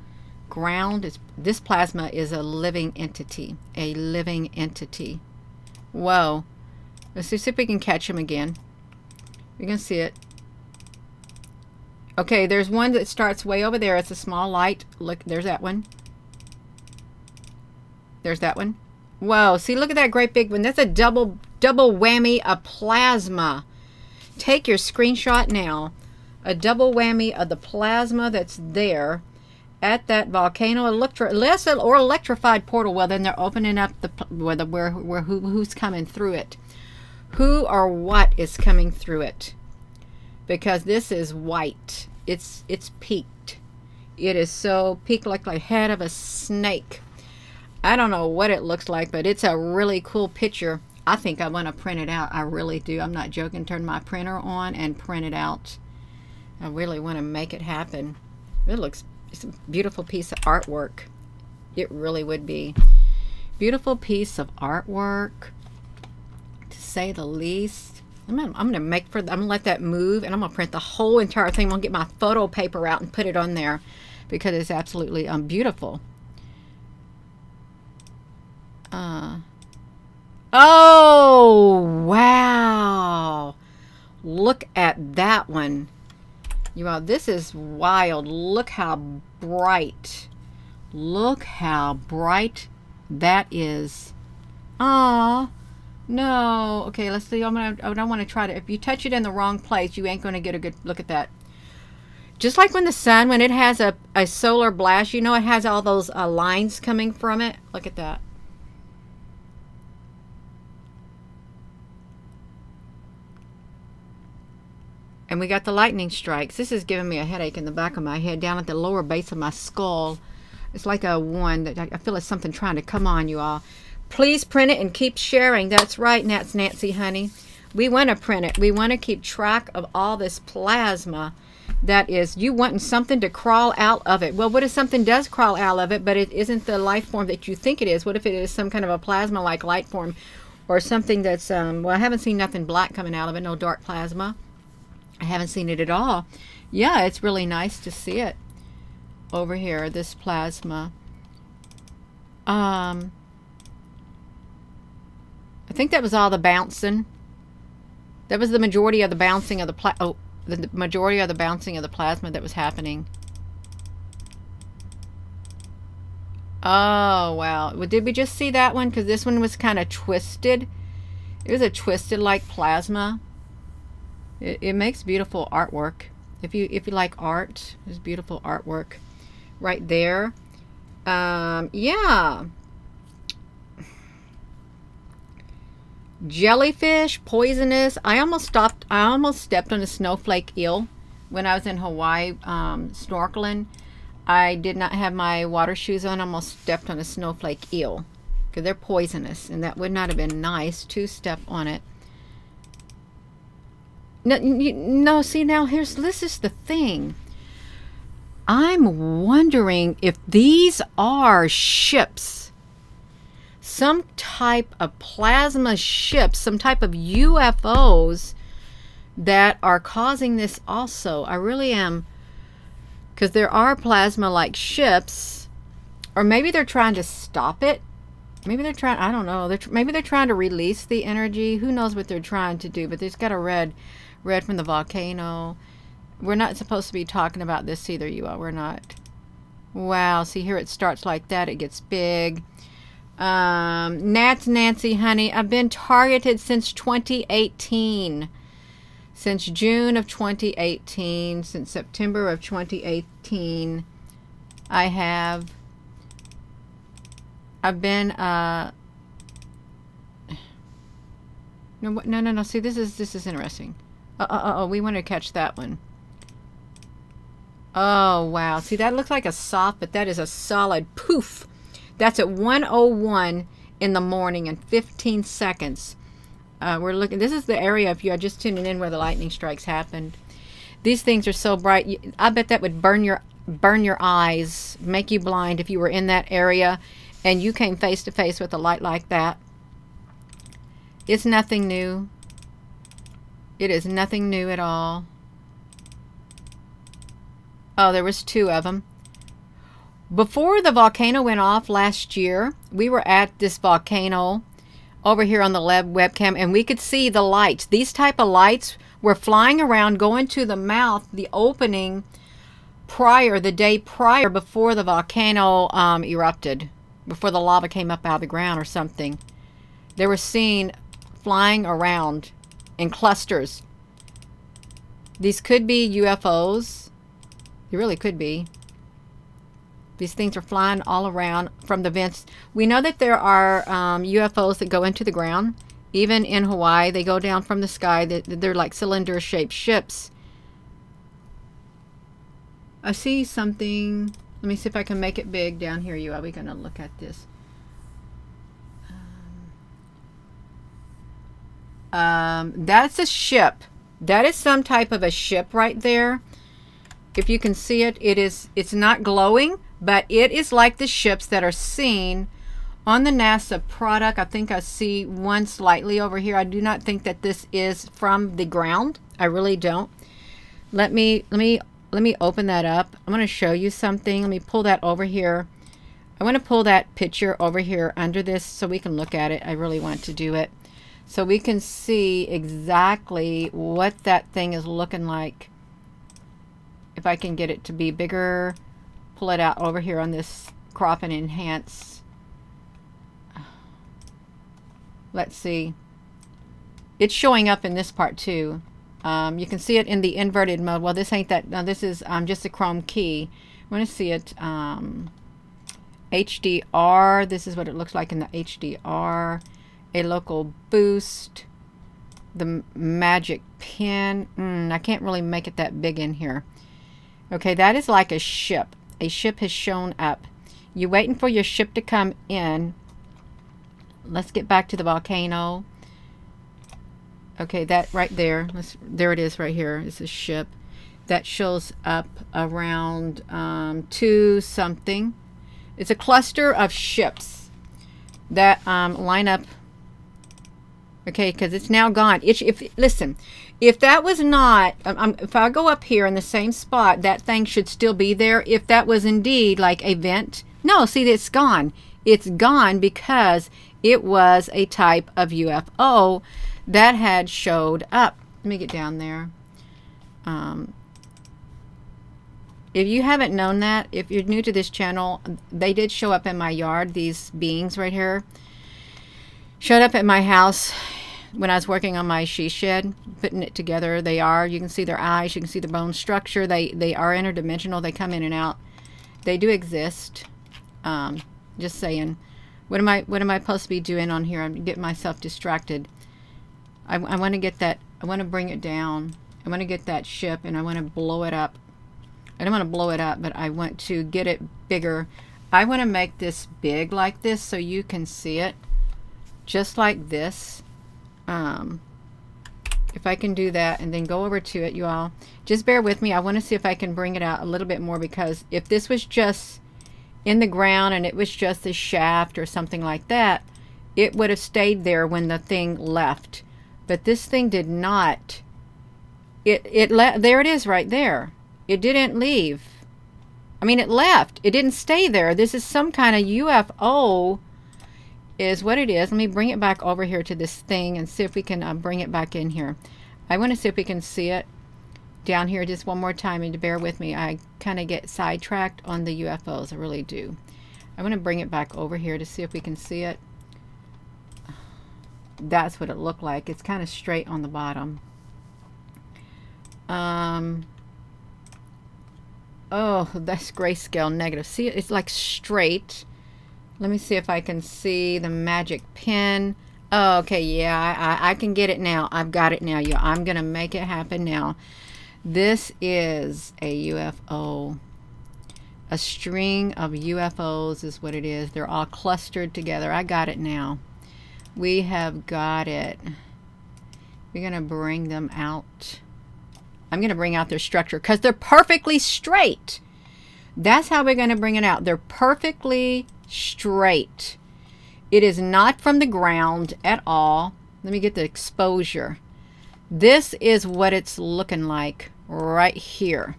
ground. This plasma is a living entity. A living entity. Whoa. Let's see if we can catch him again. You can see it. Okay, there's one that starts way over there. It's a small light. Look, there's that one. There's that one. Whoa, see, look at that great big one. That's a double whammy of plasma. Take your screenshot now. A double whammy of the plasma that's there at that volcano or electrified portal. Well, then they're opening up who's coming through it. Who or what is coming through it? Because this is white. It's peaked. It is so peaked like the head of a snake. I don't know what it looks like, but it's a really cool picture. I think I want to print it out. I really do. I'm not joking. Turn my printer on and print it out. I really want to make it happen. It's a beautiful piece of artwork. It really would be. Beautiful piece of artwork, to say the least. I'm gonna let that move, and I'm gonna print the whole entire thing. I'm gonna get my photo paper out and put it on there because it's absolutely beautiful. Oh wow! Look at that one. You all, this is wild. Look how bright. Look how bright that is. Ah, no. Okay, let's see. I don't want to try to. If you touch it in the wrong place, you ain't going to get a good look at that. Just like when the sun, when it has a solar blast, you know, it has all those lines coming from it. Look at that. And we got the lightning strikes. This is giving me a headache in the back of my head, down at the lower base of my skull. It's like a one that I feel like something trying to come on you all. Please print it and keep sharing. That's right, Nancy, honey. We want to print it. We want to keep track of all this plasma that is, you wanting something to crawl out of it. Well, what if something does crawl out of it, but it isn't the life form that you think it is? What if it is some kind of a plasma-like light form, or something that's, well, I haven't seen nothing black coming out of it, no dark plasma. I haven't seen it at all. Yeah, it's really nice to see it over here, this plasma. I think that was all the bouncing. That was the majority of the bouncing of the majority of the bouncing of the plasma that was happening. Oh, wow. Well, did we just see that one? Because this one was kind of twisted. It was a twisted like plasma. It makes beautiful artwork. If you like art, there's beautiful artwork right there. Yeah. Jellyfish, poisonous. I almost stepped on a snowflake eel when I was in Hawaii snorkeling. I did not have my water shoes on. I almost stepped on a snowflake eel because they're poisonous, and that would not have been nice to step on it. No, see, now this is the thing. I'm wondering if these are ships, some type of plasma ships, some type of UFOs that are causing this also. I really am, because there are plasma-like ships, or maybe they're trying to stop it. Maybe they're trying, I don't know, maybe they're trying to release the energy. Who knows what they're trying to do, but there's got a red from the volcano. We're not supposed to be talking about this either, you all. We're not. Wow, see here it starts like that. It gets big. Nancy, honey, I've been targeted since 2018. Since June of 2018. Since September of 2018. I've been, no. See, this is interesting. We want to catch that one. Oh, wow. See, that looks like a soft, but that is a solid poof. That's at 1:01 in the morning and 15 seconds. We're looking, this is the area, if you are just tuning in, where the lightning strikes happened. These things are so bright. I bet that would burn your eyes, make you blind if you were in that area and you came face to face with a light like that. It's nothing new. It is nothing new at all. Oh, there was two of them. Before the volcano went off last year, we were at this volcano over here on the webcam, and we could see the lights. These type of lights were flying around, going to the mouth, the opening the day prior, before the volcano erupted, before the lava came up out of the ground or something. They were seen flying around in clusters. These could be UFOs. They really could be. These things are flying all around from the vents. We know that there are UFOs that go into the ground. Even in Hawaii, they go down from the sky. They're like cylinder-shaped ships. I see something. Let me see if I can make it big down here. You are we going to look at this? That's a ship. That is some type of a ship right there. If you can see it, it's not glowing, but it is like the ships that are seen on the NASA product. I think I see one slightly over here. I do not think that this is from the ground. I really don't. Let me open that up. I'm going to show you something. Let me pull that over here. I want to pull that picture over here under this so we can look at it. I really want to do it so we can see exactly what that thing is looking like. If I can get it to be bigger, pull it out over here on this crop and enhance. Let's see. It's showing up in this part too. You can see it in the inverted mode. Well, this ain't that. No, this is just a chrome key. I want to see it HDR. This is what it looks like in the HDR. A local boost. The magic pen. I can't really make it that big in here. Okay, that is like a ship. A ship has shown up. You're waiting for your ship to come in. Let's get back to the volcano. Okay, that right there. There it is right here. It's a ship that shows up around 2 something. It's a cluster of ships that line up. Okay, because it's now gone. Listen, if that was not, if I go up here in the same spot, that thing should still be there. If that was indeed like a vent. No, see, it's gone. It's gone because it was a type of UFO that had showed up. Let me get down there. If you haven't known that, if you're new to this channel, they did show up in my yard. These beings right here showed up at my house when I was working on my she shed, putting it together. They are. You can see their eyes. You can see the bone structure. They are interdimensional. They come in and out. They do exist. Just saying. What am I supposed to be doing on here? I'm getting myself distracted. I want to get that. I want to bring it down. I want to get that ship and I want to blow it up. I don't want to blow it up, but I want to get it bigger. I want to make this big like this so you can see it. Just like this. If I can do that and then go over to it, you all. Just bear with me. I want to see if I can bring it out a little bit more, because if this was just in the ground and it was just a shaft or something like that, it would have stayed there when the thing left. But this thing did not. There it is right there. It didn't leave. I mean, it left. It didn't stay there. This is some kind of UFO is what it is. Let me bring it back over here to this thing and see if we can bring it back in here. I want to see if we can see it down here just one more time, and to bear with me. I kind of get sidetracked on the UFOs. I really do. I want to bring it back over here to see if we can see it. That's what it looked like. It's kind of straight on the bottom. Oh, that's grayscale negative. See, it's like straight. Let me see if I can see the magic pen. Oh, okay, yeah, I can get it now. I've got it now. I'm going to make it happen now. This is a UFO. A string of UFOs is what it is. They're all clustered together. I got it now. We have got it. We're going to bring them out. I'm going to bring out their structure because they're perfectly straight. That's how we're going to bring it out. They're perfectly straight. It is not from the ground at all. Let me get the exposure. This is what it's looking like right here.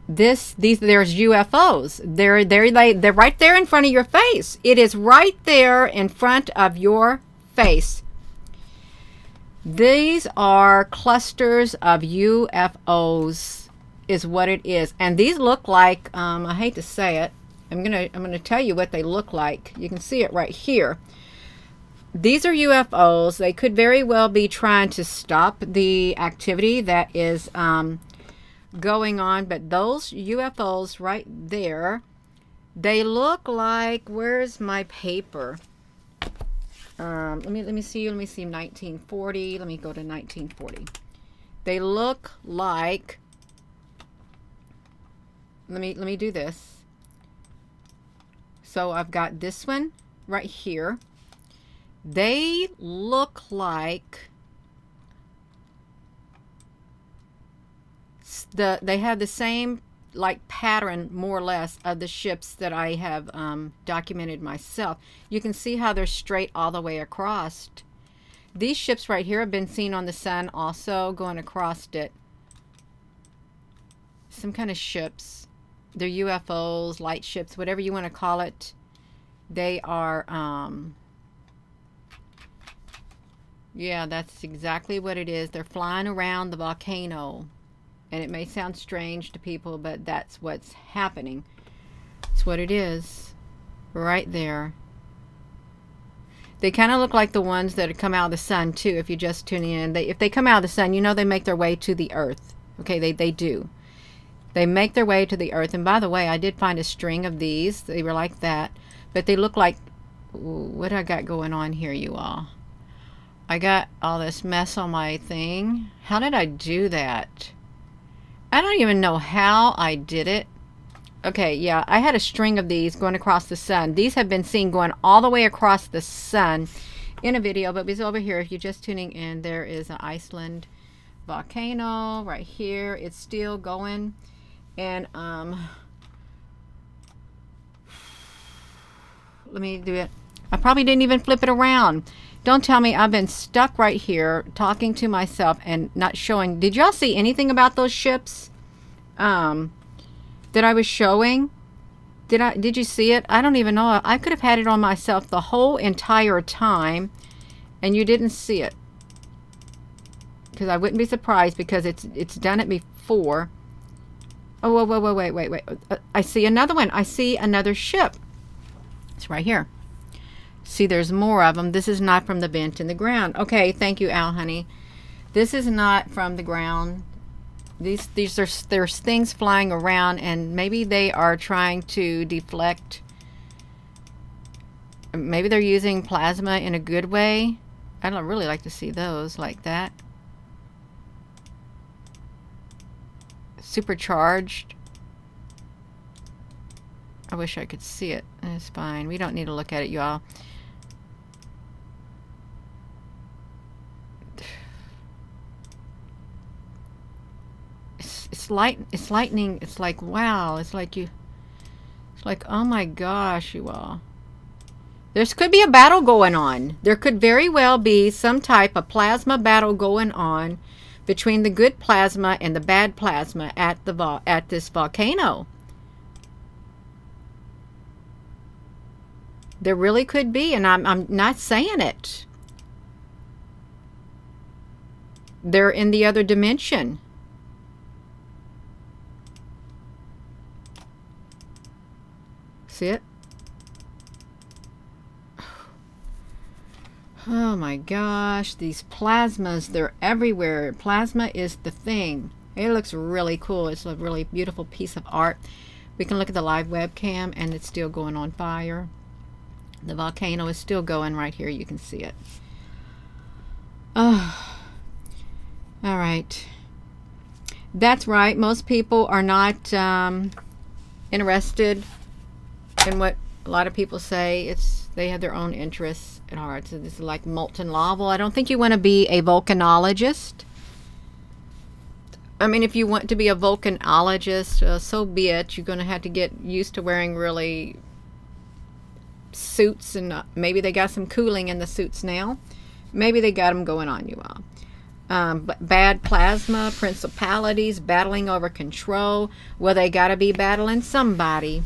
There's UFOs. They're right there in front of your face. It is right there in front of your face. These are clusters of UFOs is what it is. And these look like, I hate to say it, I'm gonna tell you what they look like. You can see it right here. These are UFOs. They could very well be trying to stop the activity that is going on, but those UFOs right there, they look like, where's my paper? Let me see 1940. Let me go to 1940. They look like, let me do this. So I've got this one right here. They look like they have the same like pattern more or less of the ships that I have documented myself. You can see how they're straight all the way across. These ships right here have been seen on the sun also going across it. Some kind of ships. They're UFOs, light ships, whatever you want to call it. They are yeah, that's exactly what it is. They're flying around the volcano. And it may sound strange to people, but that's what's happening. It's what it is. Right there. They kind of look like the ones that come out of the sun, too, if you're just tuning in. If they come out of the sun, you know they make their way to the earth. Okay, they do. They make their way to the earth. And by the way, I did find a string of these. They were like that. But they look like... What I got going on here, you all? I got all this mess on my thing. How did I do that? I don't even know how I did it. Okay, yeah, I had a string of these going across the sun. These have been seen going all the way across the sun in a video, but it's over here. If you're just tuning in, there is an Iceland volcano right here. It's still going. And let me do it. I probably didn't even flip it around. Don't tell me I've been stuck right here talking to myself and not showing. Did y'all see anything about those ships that I was showing? Did you see it? I don't even know. I could have had it on myself the whole entire time and you didn't see it. Because I wouldn't be surprised because it's done it before. Oh, wait. I see another one. I see another ship. It's right here. See, there's more of them. This is not from the vent in the ground. Okay, thank you, Al, honey. This is not from the ground. There's things flying around, and maybe they are trying to deflect. Maybe they're using plasma in a good way. I'd really like to see those like that. Supercharged. I wish I could see it. It's fine. We don't need to look at it, y'all. It's lightning. It's like, wow. It's like oh my gosh, you all. There could be a battle going on. There could very well be some type of plasma battle going on between the good plasma and the bad plasma at this volcano. There really could be, and I'm not saying it. They're in the other dimension. See it? Oh my gosh, these plasmas, they're everywhere. Plasma is the thing. It looks really cool. It's a really beautiful piece of art. We can look at the live webcam and it's still going on fire. The volcano is still going right here. You can see it. Oh, all right. That's right. Most people are not interested in what a lot of people say. They have their own interests at heart. So this is like molten lava. I don't think you want to be a volcanologist. I mean, if you want to be a volcanologist, so be it. You're going to have to get used to wearing really suits, and maybe they got some cooling in the suits now. Maybe they got them going on, you all. But bad plasma, principalities, battling over control. Well, they got to be battling somebody.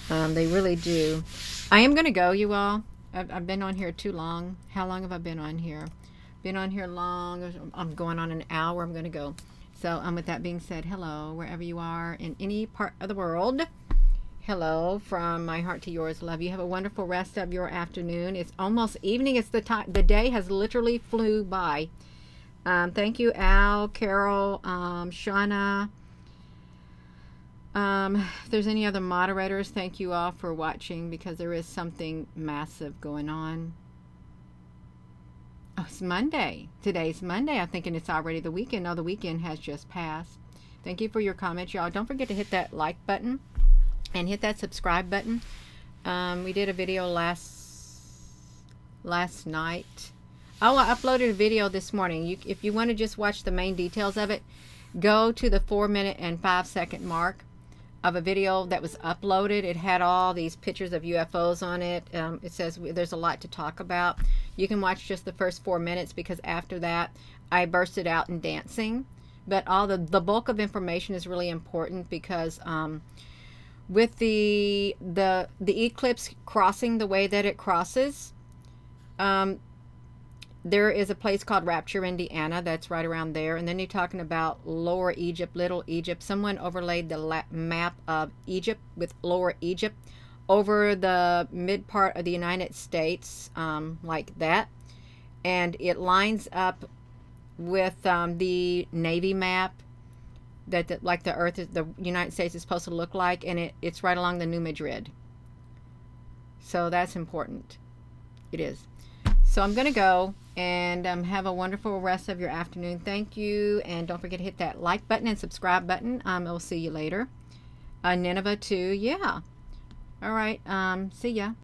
They really do. I am going to go, you all. I've been on here too long. How long have I been on here? Been on here long. I'm going on an hour. I'm going to go. So with that being said, hello, wherever you are in any part of the world. Hello from my heart to yours. Love you. Have a wonderful rest of your afternoon. It's almost evening. It's the time. The day has literally flew by. Thank you, Al, Carol, Shauna. If there's any other moderators, thank you all for watching, because there is something massive going on. Oh, it's Monday. Today's Monday. I'm thinking it's already the weekend. No, the weekend has just passed. Thank you for your comments, y'all. Don't forget to hit that like button and hit that subscribe button. We did a video last night. Oh, I uploaded a video this morning. If you want to just watch the main details of it, go to the 4-minute and 5-second mark of a video that was uploaded. It had all these pictures of UFOs on it. It says there's a lot to talk about. You can watch just the first 4 minutes, because after that I bursted out in dancing. But all the bulk of information is really important, because with the eclipse crossing the way that it crosses, there is a place called Rapture, Indiana, that's right around there. And then you're talking about Lower Egypt, Little Egypt. Someone overlaid the map of Egypt with Lower Egypt over the mid part of the United States, like that. And it lines up with the Navy map that like the Earth, the United States is supposed to look like. And it's right along the New Madrid. So that's important. It is. So I'm going to go and have a wonderful rest of your afternoon. Thank you. And don't forget to hit that like button and subscribe button. I'll see you later. Nineveh too. Yeah. All right. See ya.